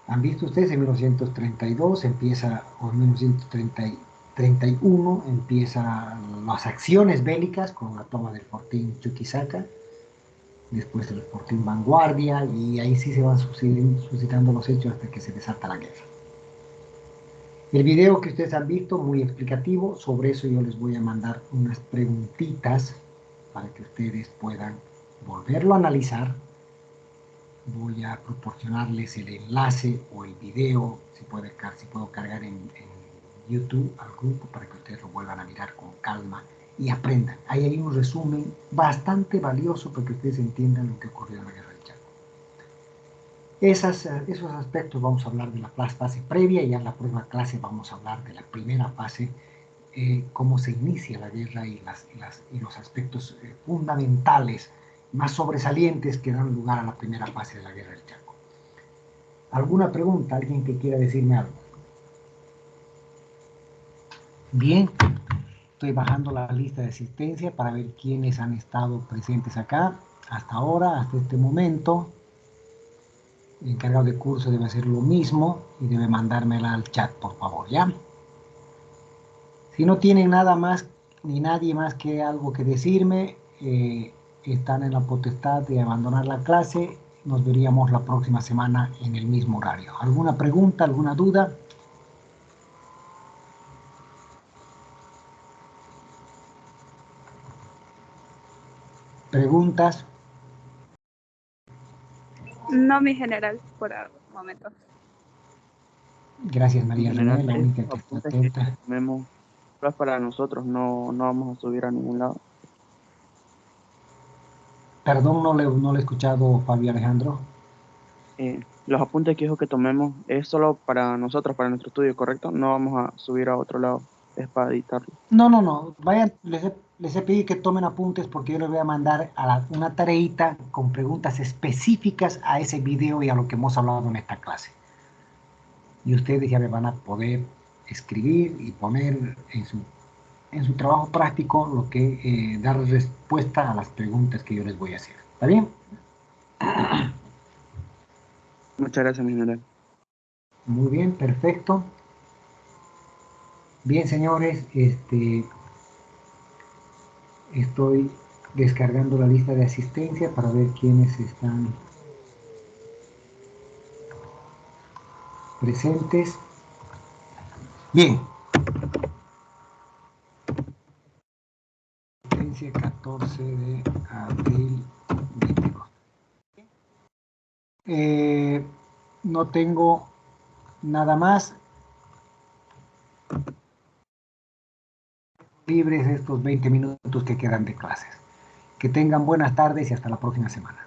Speaker 1: Han visto ustedes, en 1932 empieza, o en 1931 empiezan las acciones bélicas con la toma del fortín Chuquisaca, después del fortín Vanguardia, y ahí sí se van suscitando los hechos hasta que se desata la guerra. El video que ustedes han visto, muy explicativo, sobre eso yo les voy a mandar unas preguntitas para que ustedes puedan volverlo a analizar. Voy a proporcionarles el enlace o el video, si puedo cargar en YouTube al grupo para que ustedes lo vuelvan a mirar con calma y aprendan. Ahí hay un resumen bastante valioso para que ustedes entiendan lo que ocurrió en la guerra del Chaco. Esos aspectos vamos a hablar de la fase previa, y ya en la próxima clase vamos a hablar de la primera fase, cómo se inicia la guerra y los aspectos fundamentales más sobresalientes que dan lugar a la primera fase de la guerra del Chaco. ¿Alguna pregunta? ¿Alguien que quiera decirme algo? Bien, Estoy bajando la lista de asistencia para ver quiénes han estado presentes acá hasta ahora, hasta este momento. El encargado de curso debe hacer lo mismo y debe mandármela al chat, por favor, ¿ya? Si no tienen nada más ni nadie más que algo que decirme, están en la potestad de abandonar la clase. Nos veríamos la próxima semana en el mismo horario. ¿Alguna pregunta, alguna duda? ¿Preguntas?
Speaker 11: No, mi general, por el momento.
Speaker 1: Gracias, María René, la única que está
Speaker 12: Apuntes que
Speaker 1: atenta.
Speaker 12: tomemos solo es para nosotros, no vamos a subir a ningún lado.
Speaker 1: Perdón, no le he escuchado, Fabio Alejandro.
Speaker 12: Los apuntes que dijo que tomemos es solo para nosotros, para nuestro estudio, ¿correcto? No vamos a subir a otro lado, es para editarlo.
Speaker 1: No. Vayan, les he pedido que tomen apuntes porque yo les voy a mandar una tareita con preguntas específicas a ese video y a lo que hemos hablado en esta clase. Y ustedes ya me van a poder escribir y poner en su trabajo práctico lo que dar respuesta a las preguntas que yo les voy a hacer. ¿Está bien?
Speaker 12: Muchas gracias, mi general.
Speaker 1: Muy bien, perfecto. Bien, señores, estoy descargando la lista de asistencia para ver quiénes están presentes. Bien. Asistencia 14 de abril 22. No tengo nada más. Libres estos 20 minutos que quedan de clases. Que tengan buenas tardes y hasta la próxima semana.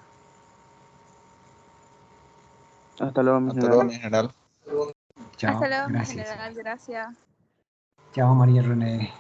Speaker 12: Hasta luego, mi
Speaker 8: Hasta luego, mi
Speaker 12: general.
Speaker 8: general.
Speaker 1: Chao,
Speaker 11: Hasta luego, mi
Speaker 1: gracias.
Speaker 11: general, gracias.
Speaker 1: Chao, María René.